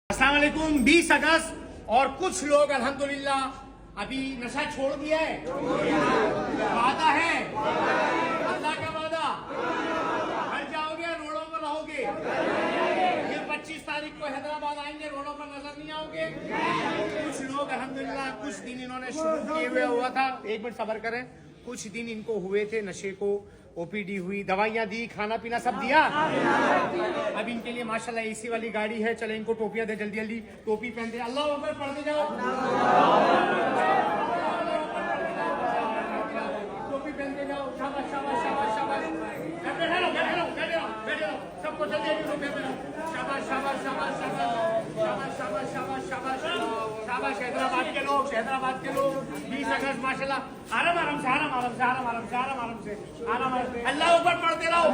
अस्सलाम वालेकुम। 20 अगस्त और कुछ लोग अल्हम्दुलिल्लाह अभी नशा छोड़ दिया है। वादा है, अल्लाह का वादा, घर जाओगे रोडों पर रहोगे। फिर 25 तारीख को हैदराबाद आएंगे, रोडों पर नजर नहीं आओगे। कुछ लोग अल्हम्दुलिल्लाह कुछ दिन इन्होंने शुरू किए हुए हुआ था, एक मिनट सब्र करें, कुछ दिन इनको हुए थे नशे को, ओपीडी हुई, दवाइयाँ दी, खाना पीना सब दिया। अब इनके लिए माशाल्लाह एसी वाली गाड़ी है। चले इनको टोपियां दे, जल्दी जल्दी टोपी पहन दे। अल्लाह अकबर पढ़ते जाओ, टोपी पहनते जाओ। शाबाश शाबाश शाबाश शाबाश, बैठे रहो बैठे रहो बैठे रहो बैठे रहो, सबको जल्दी जल्दी टोपी पहनो। शाबाश शाबाश शाबाश शाबाश शाबाश शाबाश शाबाश शाबाश शाबाश। हैदराबाद के लोग, हैदराबाद के लोग 20 अगस्त माशाल्लाह आराम आराम से आराम आराम से आराम आराम से आराम आराम से आराम आराम से। अल्लाह ऊपर पढ़ते रहो।